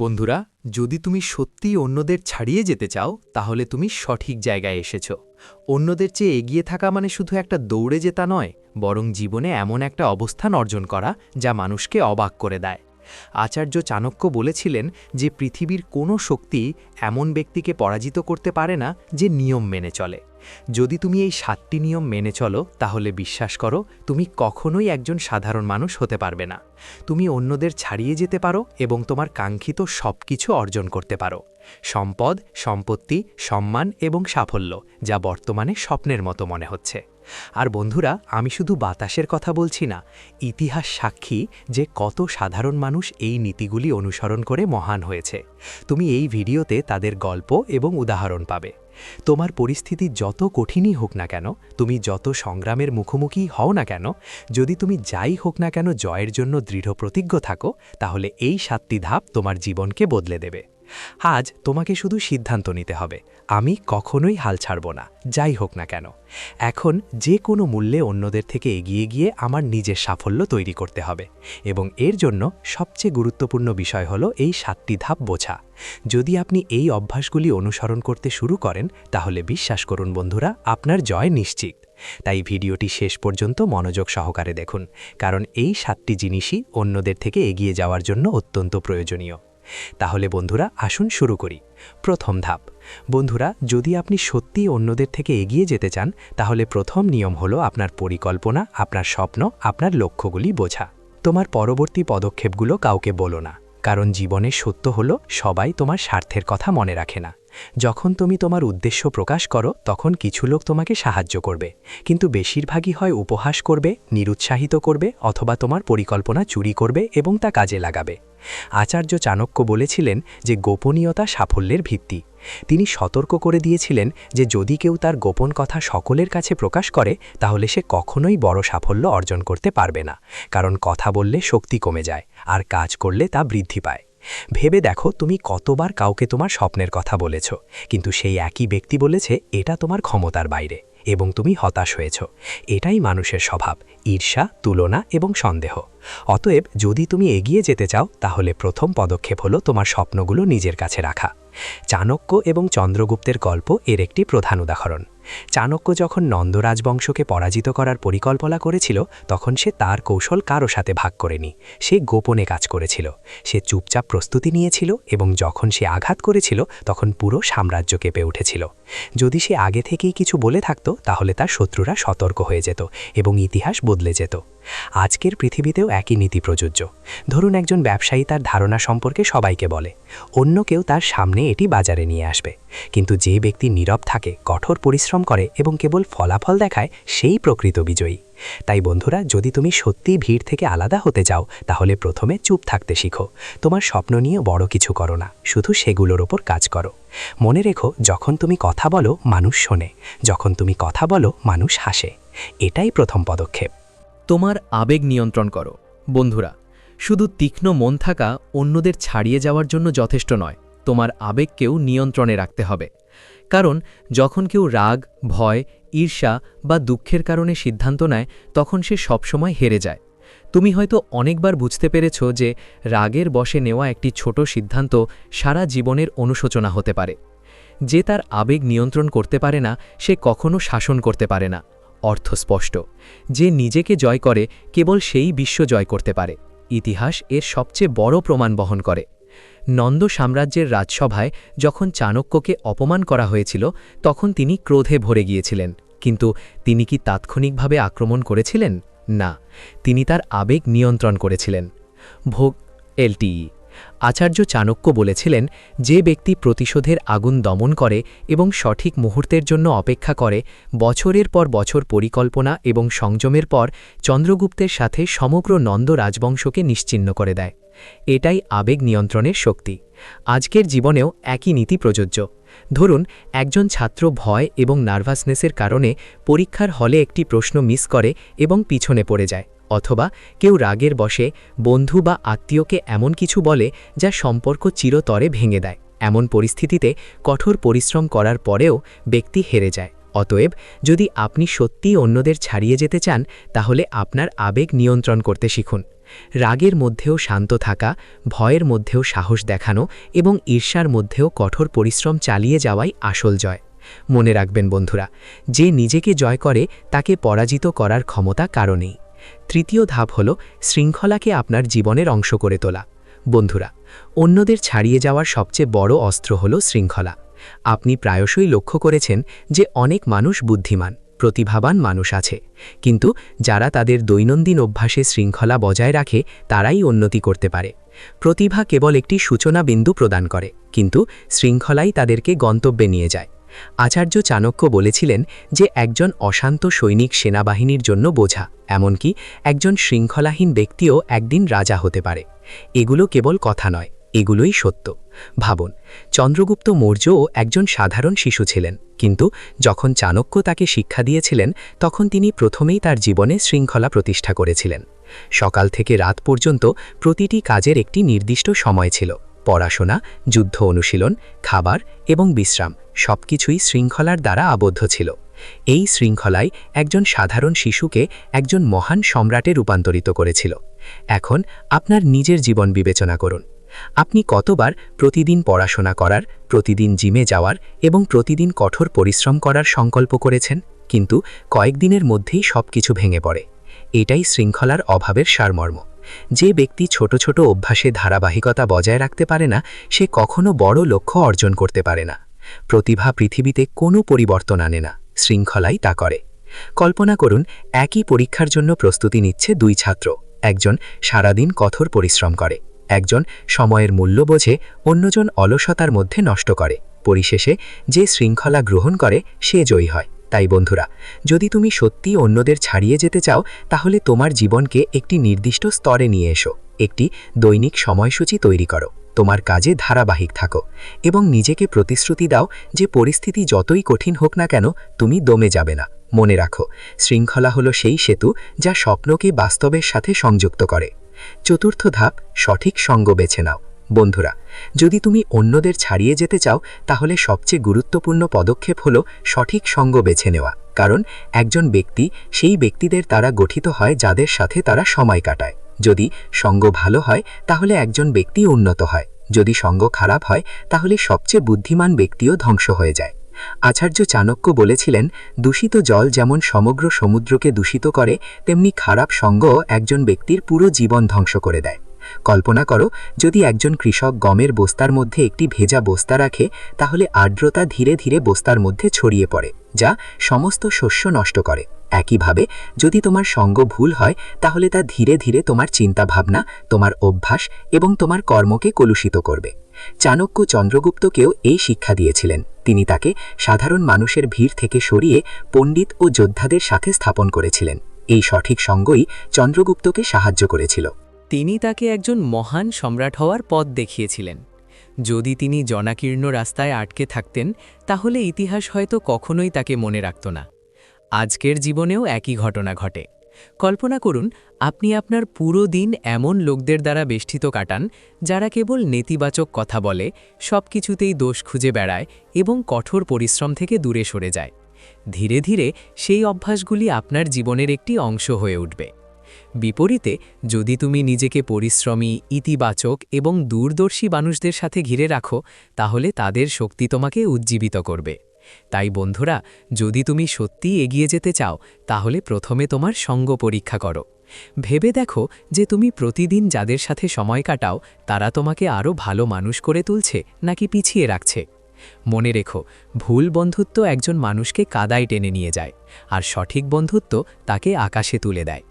বন্ধুরা, যদি তুমি সত্যিই অন্যদের ছাড়িয়ে যেতে চাও তাহলে তুমি সঠিক জায়গায় এসেছো। অন্যদের চেয়ে এগিয়ে থাকা মানে শুধু একটা দৌড়ে জেতা নয়, বরং জীবনে এমন একটা অবস্থান অর্জন করা যা মানুষকে অবাক করে দেয়। আচার্য চাণক্য বলেছিলেন যে পৃথিবীর কোনো শক্তি এমন ব্যক্তিকে পরাজিত করতে পারে না যে নিয়ম মেনে চলে। যদি তুমি এই 7টি নিয়ম মেনে চলো তাহলে বিশ্বাস করো তুমি কখনোই একজন সাধারণ মানুষ হতে পারবে না। তুমি অন্যদের ছাড়িয়ে যেতে পারো এবং তোমার কাঙ্ক্ষিত সবকিছু অর্জন করতে পারো। সম্পদ, সম্পত্তি, সম্মান এবং সাফল্য, যা বর্তমানে স্বপ্নের মতো মনে হচ্ছে। আর বন্ধুরা, আমি শুধু বাতাসের কথা বলছি না, ইতিহাস সাক্ষী যে কত সাধারণ মানুষ এই নীতিগুলি অনুসরণ করে মহান হয়েছে। তুমি এই ভিডিওতে তাদের গল্প এবং উদাহরণ পাবে। তোমার পরিস্থিতি যত কঠিনই হোক না কেন, তুমি যত সংগ্রামের মুখোমুখি হও না কেন, যদি তুমি যাই হোক না কেন জয়ের জন্য দৃঢ় প্রতিজ্ঞ থাকো, তাহলে এই 7টি ধাপ তোমার জীবনকে বদলে দেবে। আজ তোমাকে শুধু সিদ্ধান্ত নিতে হবে, আমি কখনোই হাল ছাড়ব না, যাই হোক না কেন। এখন যে কোনো মূল্যে অন্যদের থেকে এগিয়ে গিয়ে আমার নিজের সাফল্য তৈরি করতে হবে, এবং এর জন্য সবচেয়ে গুরুত্বপূর্ণ বিষয় হলো এই 7টি ধাপ বোঝা। যদি আপনি এই অভ্যাসগুলি অনুসরণ করতে শুরু করেন, তাহলে বিশ্বাস করুন বন্ধুরা, আপনার জয় নিশ্চিত। তাই ভিডিওটি শেষ পর্যন্ত মনোযোগ সহকারে দেখুন, কারণ এই 7টি জিনিসই অন্যদের থেকে এগিয়ে যাওয়ার জন্য অত্যন্ত প্রয়োজনীয়। তাহলে বন্ধুরা, আসুন শুরু করি। প্রথম ধাপ। বন্ধুরা, যদি আপনি সত্যিই অন্যদের থেকে এগিয়ে যেতে চান, তাহলে প্রথম নিয়ম হলো আপনার পরিকল্পনা, আপনার স্বপ্ন, আপনার লক্ষ্যগুলি বোঝা। তোমার পরবর্তী পদক্ষেপগুলো কাউকে বলো না, কারণ জীবনের সত্য হলো সবাই তোমার স্বার্থের কথা মনে রাখে না। যখন তুমি তোমার উদ্দেশ্য প্রকাশ করো, তখন কিছু লোক তোমাকে সাহায্য করবে, কিন্তু বেশিরভাগই হয় উপহাস করবে, নিরুৎসাহিত করবে, অথবা তোমার পরিকল্পনা চুরি করবে এবং তা কাজে লাগাবে। আচার্য চাণক্য বলেছিলেন যে গোপনীয়তা সাফল্যের ভিত্তি। তিনি সতর্ক করে দিয়েছিলেন যে যদি কেউ তার গোপন কথা সকলের কাছে প্রকাশ করে, তাহলে সে কখনোই বড় সাফল্য অর্জন করতে পারবে না, কারণ কথা বললে শক্তি কমে যায়, আর কাজ করলে তা বৃদ্ধি পায়। ভেবে দেখো, তুমি কতবার কাউকে তোমার স্বপ্নের কথা বলেছ, কিন্তু সেই একই ব্যক্তি বলেছে এটা তোমার ক্ষমতার বাইরে, এবং তুমি হতাশ হয়েছ। এটাই মানুষের স্বভাব, ঈর্ষা, তুলনা এবং সন্দেহ। অতএব যদি তুমি এগিয়ে যেতে চাও, তাহলে প্রথম পদক্ষেপ হলো তোমার স্বপ্নগুলো নিজের কাছে রাখা। চাণক্য এবং চন্দ্রগুপ্তের গল্প এর একটি প্রধান উদাহরণ। চাণক্য যখন নন্দ রাজবংশকে পরাজিত করার পরিকল্পনা করেছিল, তখন সে তার কৌশল কারো সাথে ভাগ করেনি। সে গোপনে কাজ করেছিল। সে চুপচাপ প্রস্তুতি নিয়েছিল, এবং যখন সে আঘাত করেছিল, তখন পুরো সাম্রাজ্য কেঁপে উঠেছিল। যদি সে আগে থেকেই কিছু বলে থাকত, তাহলে তার শত্রুরা সতর্ক হয়ে যেত এবং ইতিহাস বদলে যেত। আজকের পৃথিবীতেও একই নীতি প্রযোজ্য। ধরুন, একজন ব্যবসায়ী তার ধারণা সম্পর্কে সবাইকে বলে, অন্য কেউ তার সামনে এটি বাজারে নিয়ে আসবে। কিন্তু যে ব্যক্তি নীরব থাকে, কঠোর পরিশ্রম করে এবং কেবল ফলাফল দেখায়, সেই প্রকৃত বিজয়ী। তাই বন্ধুরা, যদি তুমি সত্যিই ভিড় থেকে আলাদা হতে চাও, তাহলে প্রথমে চুপ থাকতে শিখো। তোমার স্বপ্ন নিয়ে বড় কিছু করো না, শুধু সেগুলোর ওপর কাজ করো। মনে রেখো, যখন তুমি কথা বলো, মানুষ শোনে; যখন তুমি কথা বলো, মানুষ হাসে। এটাই প্রথম পদক্ষেপ। তোমার আবেগ নিয়ন্ত্রণ করো। বন্ধুরা, শুধু তীক্ষ্ণ মন থাকা অন্যদের ছাড়িয়ে যাওয়ার জন্য যথেষ্ট নয়, তোমার আবেগকেও নিয়ন্ত্রণে রাখতে হবে। কারণ যখন কেউ রাগ, ভয়, ঈর্ষা বা দুঃখের কারণে সিদ্ধান্ত নেয়, তখন সে সবসময় হেরে যায়। তুমি হয়তো অনেকবার বুঝতে পেরেছ যে রাগের বশে নেওয়া একটি ছোট সিদ্ধান্ত সারা জীবনের অনুশোচনা হতে পারে। যে তার আবেগ নিয়ন্ত্রণ করতে পারে না, সে কখনো শাসন করতে পারে না। অর্থ স্পষ্ট, যে নিজেকে জয় করে, কেবল সেই বিশ্ব জয় করতে পারে। ইতিহাস এর সবচেয়ে বড় প্রমাণ বহন করে। নন্দ সাম্রাজ্যের রাজসভায় যখন চাণক্যকে অপমান করা হয়েছিল, তখন তিনি ক্রোধে ভরে গিয়েছিলেন। কিন্তু তিনি কি তাৎক্ষণিকভাবে আক্রমণ করেছিলেন? না, তিনি তার আবেগ নিয়ন্ত্রণ করেছিলেন। ভোগ এলটিই। আচার্য চাণক্য বলেছিলেন, যে ব্যক্তি প্রতিশোধের আগুন দমন করে এবং সঠিক মুহূর্তের জন্য অপেক্ষা করে, বছরের পর বছর পরিকল্পনা এবং সংযমের পর চন্দ্রগুপ্তের সাথে সমগ্র নন্দ রাজবংশকে নিশ্চিহ্ন করে দেয়। এটাই আবেগ নিয়ন্ত্রণের শক্তি। আজকের জীবনেও একই নীতি প্রযোজ্য। ধরুন, একজন ছাত্র ভয় এবং নার্ভাসনেসের কারণে পরীক্ষার হলে একটি প্রশ্ন মিস করে এবং পিছনে পড়ে যায়, অথবা কেউ রাগের বশে বন্ধু বা আত্মীয়কে এমন কিছু বলে যা সম্পর্ক চিরতরে ভেঙে দেয়। এমন পরিস্থিতিতে কঠোর পরিশ্রম করার পরেও ব্যক্তি হেরে যায়। অতএব, যদি আপনি সত্যিই অন্যদের ছাড়িয়ে যেতে চান, তাহলে আপনার আবেগ নিয়ন্ত্রণ করতে শিখুন। রাগের মধ্যেও শান্ত থাকা, ভয়ের মধ্যেও সাহস দেখানো এবং ঈর্ষার মধ্যেও কঠোর পরিশ্রম চালিয়ে যাওয়াই আসল জয়। মনে রাখবেন বন্ধুরা, যে নিজেকে জয় করে তাকে পরাজিত করার ক্ষমতা কারো নেই। তৃতীয় ধাপ হল শৃঙ্খলাকে আপনার জীবনের অংশ করে তোলা। বন্ধুরা, অন্যদের ছাড়িয়ে যাওয়ার সবচেয়ে বড় অস্ত্র হল শৃঙ্খলা। আপনি প্রায়শই লক্ষ্য করেছেন যে অনেক মানুষ বুদ্ধিমান, প্রতিভাবান মানুষ আছে, কিন্তু যারা তাদের দৈনন্দিন অভ্যাসে শৃঙ্খলা বজায় রাখে তারাই উন্নতি করতে পারে। প্রতিভা কেবল একটি সূচনা বিন্দু প্রদান করে, কিন্তু শৃঙ্খলাই তাদেরকে গন্তব্যে নিয়ে যায়। আচার্য চাণক্য বলেছিলেন যে একজন অশান্ত সৈনিক সেনাবাহিনীর জন্য বোঝা, এমনকি একজন শৃঙ্খলাহীন ব্যক্তিও একদিন রাজা হতে পারে। এগুলো কেবল কথা নয়, এগুলোই সত্য। ভাবুন, চন্দ্রগুপ্ত মৌর্যও একজন সাধারণ শিশু ছিলেন, কিন্তু যখন চাণক্য তাকে শিক্ষা দিয়েছিলেন তখন তিনি প্রথমেই তার জীবনে শৃঙ্খলা প্রতিষ্ঠা করেছিলেন। সকাল থেকে রাত পর্যন্ত প্রতিটি কাজের একটি নির্দিষ্ট সময় ছিল। পড়াশোনা, যুদ্ধ অনুশীলন, খাবার এবং বিশ্রাম সবকিছুই শৃঙ্খলার দ্বারা আবদ্ধ ছিল। এই শৃঙ্খলাই একজন সাধারণ শিশুকে একজন মহান সম্রাটে রূপান্তরিত করেছিল। এখন আপনার নিজের জীবন বিবেচনা করুন। আপনি কতবার প্রতিদিন পড়াশোনা করার, প্রতিদিন জিমে যাওয়ার এবং প্রতিদিন কঠোর পরিশ্রম করার সংকল্প করেছেন, কিন্তু কয়েকদিনের মধ্যেই সবকিছু ভেঙে পড়ে? এটাই শৃঙ্খলার অভাবের সারমর্ম। যে ব্যক্তি ছোট ছোট অভ্যাসে ধারাবাহিকতা বজায় রাখতে পারে না, সে কখনো বড় লক্ষ্য অর্জন করতে পারে না। প্রতিভা পৃথিবীতে কোনো পরিবর্তন আনে না, শৃঙ্খলাই তা করে। কল্পনা করুন, একই পরীক্ষার জন্য প্রস্তুতি নিচ্ছে দুই ছাত্র। একজন সারাদিন কঠোর পরিশ্রম করে, একজন সময়ের মূল্য বোঝে, অন্যজন অলসতার মধ্যে নষ্ট করে। পরিশেষে যে শৃঙ্খলা গ্রহণ করে সে জয়ী হয়। তাই বন্ধুরা, যদি তুমি সত্যি অন্যদের ছাড়িয়ে যেতে চাও, তাহলে তোমার জীবনকে একটি নির্দিষ্ট স্তরে নিয়ে এসো। একটি দৈনিক সময়সূচি তৈরি করো, তোমার কাজে ধারাবাহিক থাকো এবং নিজেকে প্রতিশ্রুতি দাও যে পরিস্থিতি যতই কঠিন হোক না কেন, তুমি দমে যাবে না। মনে রাখো, শৃঙ্খলা হলো সেই সেতু যা স্বপ্নকে বাস্তবের সাথে সংযুক্ত করে। চতুর্থ ধাপ, সঠিক সঙ্গ বেছে নাও। বন্ধুরা, যদি তুমি অন্যদের ছাড়িয়ে যেতে চাও, তাহলে সবচেয়ে গুরুত্বপূর্ণ পদক্ষেপ হলো সঠিক সঙ্গ বেছে নেওয়া। কারণ একজন ব্যক্তি সেই ব্যক্তিদের দ্বারা গঠিত হয় যাদের সাথে তারা সময় কাটায়। যদি সঙ্গ ভালো হয় তাহলে একজন ব্যক্তি উন্নত হয়, যদি সঙ্গ খারাপ হয় তাহলে সবচেয়ে বুদ্ধিমান ব্যক্তিও ধ্বংস হয়ে যায়। আচার্য চাণক্য বলেছিলেন, দূষিত জল যেমন সমগ্র সমুদ্রকে দূষিত করে, তেমনি খারাপ সঙ্গ একজন ব্যক্তির পুরো জীবন ধ্বংস করে দেয়। কল্পনা করো, যদি একজন কৃষক গমের বস্তার মধ্যে একটি ভেজা বস্তা রাখে, তাহলে আর্দ্রতা ধীরে ধীরে বস্তার মধ্যে ছড়িয়ে পড়ে, যা সমস্ত শস্য নষ্ট করে। একইভাবে যদি তোমার সঙ্গ ভুল হয়, তাহলে তা ধীরে ধীরে তোমার চিন্তাভাবনা, তোমার অভ্যাস এবং তোমার কর্মকে কলুষিত করবে। চাণক্য চন্দ্রগুপ্তকেও এই শিক্ষা দিয়েছিলেন। তিনি তাকে সাধারণ মানুষের ভিড় থেকে সরিয়ে পণ্ডিত ও যোদ্ধাদের সাথে স্থাপন করেছিলেন। এই সঠিক সঙ্গই চন্দ্রগুপ্তকে সাহায্য করেছিল। তিনি তাকে একজন মহান সম্রাট হওয়ার পথ দেখিয়েছিলেন। যদি তিনি জনাকীর্ণ রাস্তায় আটকে থাকতেন, তাহলে ইতিহাস হয়তো কখনোই তাকে মনে রাখত না। আজকের জীবনেও একই ঘটনা ঘটে। কল্পনা করুন, আপনি আপনার পুরো দিন এমন লোকদের দ্বারা বেষ্টিত কাটান যারা কেবল নেতিবাচক কথা বলে, সব কিছুতেই দোষ খুঁজে বেড়ায় এবং কঠোর পরিশ্রম থেকে দূরে সরে যায়। ধীরে ধীরে সেই অভ্যাসগুলি আপনার জীবনের একটি অংশ হয়ে উঠবে। বিপরীতে, যদি তুমি নিজেকে পরিশ্রমী, ইতিবাচক এবং দূরদর্শী মানুষদের সাথে ঘিরে রাখো, তাহলে তাদের শক্তি তোমাকে উজ্জীবিত করবে। তাই বন্ধুরা, যদি তুমি সত্যিই এগিয়ে যেতে চাও, তাহলে প্রথমে তোমার সঙ্গ পরীক্ষা করো। ভেবে দেখো যে তুমি প্রতিদিন যাদের সাথে সময় কাটাও, তারা তোমাকে আরও ভালো মানুষ করে তুলছে নাকি পিছিয়ে রাখছে। মনে রেখো, ভুল বন্ধুত্ব একজন মানুষকে কাদায় টেনে নিয়ে যায়, আর সঠিক বন্ধুত্ব তাকে আকাশে তুলে দেয়।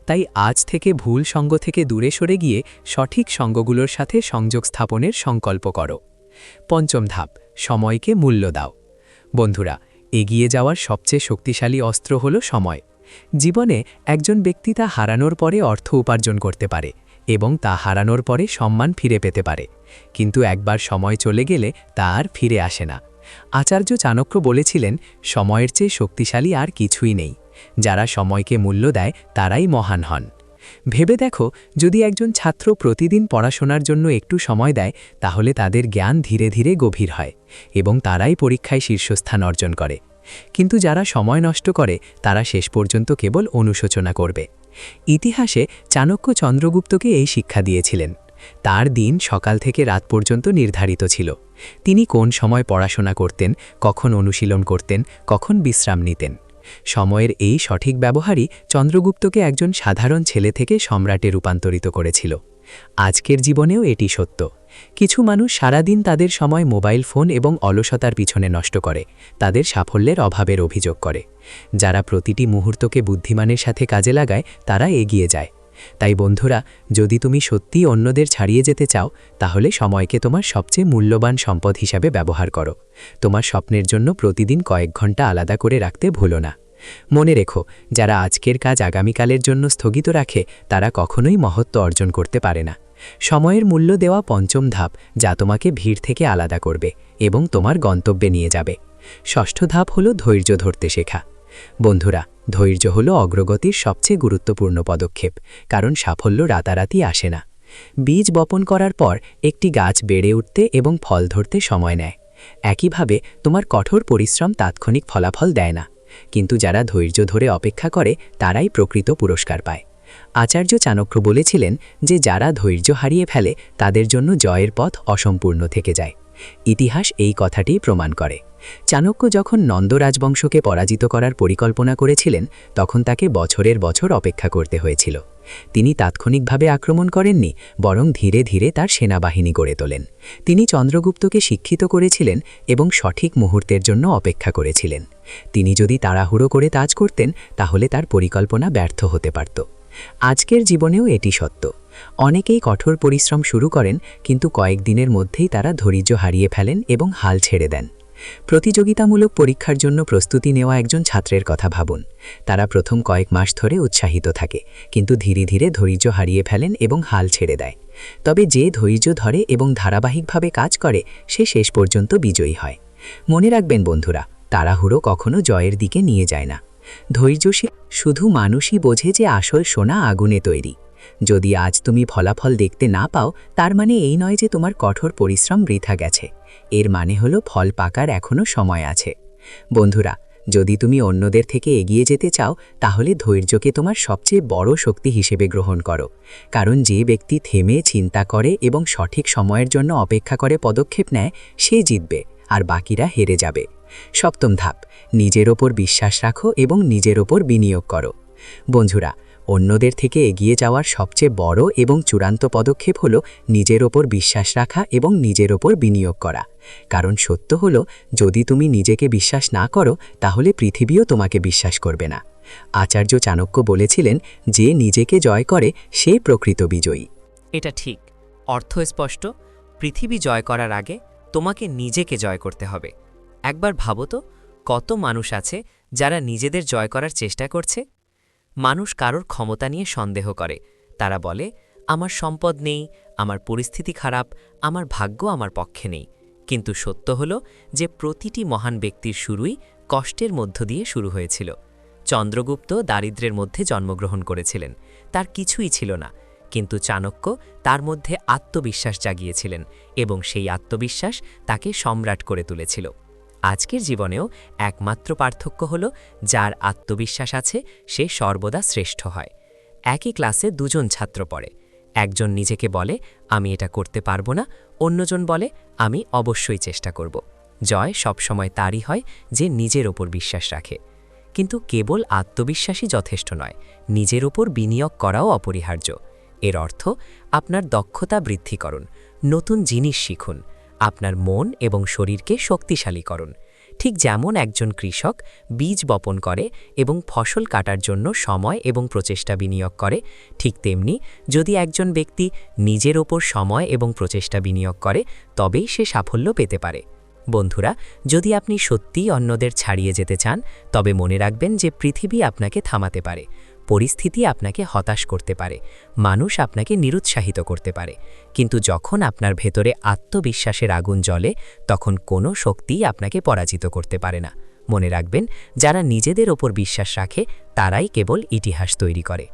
তাই আজ থেকে ভুল সঙ্গ থেকে দূরে সরে গিয়ে সঠিক সঙ্গগুলোর সাথে সংযোগ স্থাপনের সংকল্প করো। পঞ্চম ধাপ, সময়কে মূল্য দাও। বন্ধুরা, এগিয়ে যাওয়ার সবচেয়ে শক্তিশালী অস্ত্র হল সময়। জীবনে একজন ব্যক্তি তা হারানোর পরে অর্থ উপার্জন করতে পারে এবং তা হারানোর পরে সম্মান ফিরে পেতে পারে, কিন্তু একবার সময় চলে গেলে তা আর ফিরে আসে না। আচার্য চাণক্য বলেছিলেন, সময়ের চেয়ে শক্তিশালী আর কিছুই নেই। যারা সময়কে মূল্য দেয় তারাই মহান হন। ভেবে দেখো, যদি একজন ছাত্র প্রতিদিন পড়াশোনার জন্য একটু সময় দেয়, তাহলে তাদের জ্ঞান ধীরে ধীরে গভীর হয় এবং তারাই পরীক্ষায় শীর্ষস্থান অর্জন করে। কিন্তু যারা সময় নষ্ট করে, তারা শেষ পর্যন্ত কেবল অনুশোচনা করবে। ইতিহাসে চাণক্য চন্দ্রগুপ্তকে এই শিক্ষা দিয়েছিলেন। তার দিন সকাল থেকে রাত পর্যন্ত নির্ধারিত ছিল। তিনি কোন সময় পড়াশোনা করতেন, কখন অনুশীলন করতেন, কখন বিশ্রাম নিতেন। সময়ের এই সঠিক ব্যবহারই চন্দ্রগুপ্তকে একজন সাধারণ ছেলে থেকে সম্রাটে রূপান্তরিত করেছিল। আজকের জীবনেও এটি সত্য। কিছু মানুষ সারাদিন তাদের সময় মোবাইল ফোন এবং অলসতার পিছনে নষ্ট করে, তাদের সাফল্যের অভাবের অভিযোগ করে। যারা প্রতিটি মুহূর্তকে বুদ্ধিমানের সাথে কাজে লাগায় তারা এগিয়ে যায়। তাই বন্ধুরা, যদি তুমি সত্যিই অন্যদের ছাড়িয়ে যেতে চাও, তাহলে সময়কে তোমার সবচেয়ে মূল্যবান সম্পদ হিসাবে ব্যবহার করো। তোমার স্বপ্নের জন্য প্রতিদিন কয়েক ঘন্টা আলাদা করে রাখতে ভুলো না। মনে রেখো, যারা আজকের কাজ আগামীকালের জন্য স্থগিত রাখে তারা কখনোই মহত্ব অর্জন করতে পারে না। সময়ের মূল্য দেওয়া পঞ্চম ধাপ, যা তোমাকে ভিড় থেকে আলাদা করবে এবং তোমার গন্তব্যে নিয়ে যাবে। ষষ্ঠ ধাপ হলো ধৈর্য ধরতে শেখা। বন্ধুরা, ধৈর্য হলো অগ্রগতির সবচেয়ে গুরুত্বপূর্ণ পদক্ষেপ, কারণ সাফল্য রাতারাতি আসে না। বীজ বপন করার পর একটি গাছ বেড়ে উঠতে এবং ফল ধরতে সময় নেয়। একইভাবে তোমার কঠোর পরিশ্রম তাৎক্ষণিক ফলাফল দেয় না, কিন্তু যারা ধৈর্য ধরে অপেক্ষা করে তারাই প্রকৃত পুরস্কার পায়। আচার্য চাণক্য বলেছিলেন যে যারা ধৈর্য হারিয়ে ফেলে তাদের জন্য জয়ের পথ অসম্পূর্ণ থেকে যায়। ইতিহাস এই কথাটি প্রমাণ করে। চাণক্য যখন নন্দ রাজবংশকে পরাজিত করার পরিকল্পনা করেছিলেন, তখন তাকে বছরের বছর অপেক্ষা করতে হয়েছিল। তিনি তাৎক্ষণিকভাবে আক্রমণ করেননি, বরং ধীরে ধীরে তার সেনাবাহিনী গড়ে তোলেন। তিনি চন্দ্রগুপ্তকে শিক্ষিত করেছিলেন এবং সঠিক মুহূর্তের জন্য অপেক্ষা করেছিলেন। তিনি যদি তাড়াহুড়ো করে কাজ করতেন, তাহলে তার পরিকল্পনা ব্যর্থ হতে পারত। আজকের জীবনেও এটি সত্য। অনেকেই কঠোর পরিশ্রম শুরু করেন, কিন্তু কয়েকদিনের মধ্যেই তারা ধৈর্য হারিয়ে ফেলেন এবং হাল ছেড়ে দেন। প্রতিযোগিতামূলক পরীক্ষার জন্য প্রস্তুতি নেওয়া একজন ছাত্রের কথা ভাবুন। তারা প্রথম কয়েক মাস ধরে উৎসাহিত থাকে, কিন্তু ধীরে ধীরে ধৈর্য হারিয়ে ফেলেন এবং হাল ছেড়ে দেয়। তবে যে ধৈর্য ধরে এবং ধারাবাহিকভাবে কাজ করে, সে শেষ পর্যন্ত বিজয়ী হয়। মনে রাখবেন বন্ধুরা, তাড়াহুড়ো কখনো জয়ের দিকে নিয়ে যায় না। ধৈর্যশীল শুধু মানুষই বোঝে যে আসল সোনা আগুনে তৈরি। যদি আজ তুমি ফলাফল দেখতে না পাও, তার মানে এই নয় যে তোমার কঠোর পরিশ্রম বৃথা গেছে। এর মানে হলো ফল পাকার এখনও সময় আছে। বন্ধুরা, যদি তুমি অন্যদের থেকে এগিয়ে যেতে চাও, তাহলে ধৈর্যকে তোমার সবচেয়ে বড় শক্তি হিসেবে গ্রহণ করো। কারণ যে ব্যক্তি থেমে চিন্তা করে এবং সঠিক সময়ের জন্য অপেক্ষা করে পদক্ষেপ নেয়, সে জিতবে আর বাকিরা হেরে যাবে। সপ্তম ধাপ, নিজের ওপর বিশ্বাস রাখো এবং নিজের ওপর বিনিয়োগ করো। বন্ধুরা, অন্যদের থেকে এগিয়ে যাওয়ার সবচেয়ে বড় এবং চূড়ান্ত পদক্ষেপ হলো নিজের ওপর বিশ্বাস রাখা এবং নিজের ওপর বিনিয়োগ করা। কারণ সত্য হলো, যদি তুমি নিজেকে বিশ্বাস না করো, তাহলে পৃথিবীও তোমাকে বিশ্বাস করবে না। আচার্য চাণক্য বলেছিলেন, যে নিজেকে জয় করে সে প্রকৃত বিজয়ী। এটা ঠিক। অর্থ স্পষ্ট, পৃথিবী জয় করার আগে তোমাকে নিজেকে জয় করতে হবে। একবার ভাবো তো, কত মানুষ আছে যারা নিজেদের জয় করার চেষ্টা করছে। মানুষ কারোর ক্ষমতা নিয়ে সন্দেহ করে। তারা বলে, আমার সম্পদ নেই, আমার পরিস্থিতি খারাপ, আমার ভাগ্য আমার পক্ষে নেই। কিন্তু সত্য হলো যে প্রতিটি মহান ব্যক্তির শুরুই কষ্টের মধ্য দিয়ে শুরু হয়েছিল। চন্দ্রগুপ্ত দারিদ্র্যের মধ্যে জন্মগ্রহণ করেছিলেন, তার কিছুই ছিল না। কিন্তু চাণক্য তার মধ্যে আত্মবিশ্বাস জাগিয়েছিলেন এবং সেই আত্মবিশ্বাস তাকে সম্রাট করে তুলেছিল। আজকের জীবনেও একমাত্র পার্থক্য হল, যার আত্মবিশ্বাস আছে সে সর্বদা শ্রেষ্ঠ হয়। একই ক্লাসে দুজন ছাত্র পড়ে। একজন নিজেকে বলে, আমি এটা করতে পারবো না, অন্যজন বলে, আমি অবশ্যই চেষ্টা করব। জয় সবসময় তারই হয় যে নিজের ওপর বিশ্বাস রাখে। কিন্তু কেবল আত্মবিশ্বাসই যথেষ্ট নয়, নিজের ওপর বিনিয়োগ করাও অপরিহার্য। এর অর্থ, আপনার দক্ষতা বৃদ্ধি করুন, নতুন জিনিস শিখুন, আপনার মন এবং শরীরকে শক্তিশালী করুন। ঠিক যেমন একজন কৃষক বীজ বপন করে এবং ফসল কাটার জন্য সময় এবং প্রচেষ্টা বিনিয়োগ করে, ঠিক তেমনি যদি একজন ব্যক্তি নিজের ওপর সময় এবং প্রচেষ্টা বিনিয়োগ করে, তবেই সে সাফল্য পেতে পারে। বন্ধুরা, যদি আপনি সত্যিই অন্যদের ছাড়িয়ে যেতে চান, তবে মনে রাখবেন যে পৃথিবী আপনাকে থামাতে পারে, পরিস্থিতি আপনাকে হতাশ করতে পারে, মানুষ আপনাকে নিরুৎসাহিত করতে পারে। কিন্তু যখন আপনার ভেতরে আত্মবিশ্বাসের আগুন জ্বলে, তখন কোনো শক্তিই আপনাকে পরাজিত করতে পারে না। মনে রাখবেন, যারা নিজেদের ওপর বিশ্বাস রাখে তারাই কেবল ইতিহাস তৈরি করে।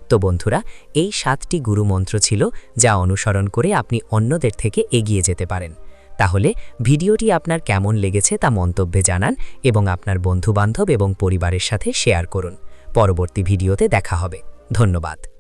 তো বন্ধুরা, এই 7টি গুরুমন্ত্র ছিল যা অনুসরণ করে আপনি অন্যদের থেকে এগিয়ে যেতে পারেন। তাহলে ভিডিওটি আপনার কেমন লেগেছে তা মন্তব্যে জানান এবং আপনার বন্ধুবান্ধব এবং পরিবারের সাথে শেয়ার করুন। পরবর্তী ভিডিওতে দেখা হবে। ধন্যবাদ।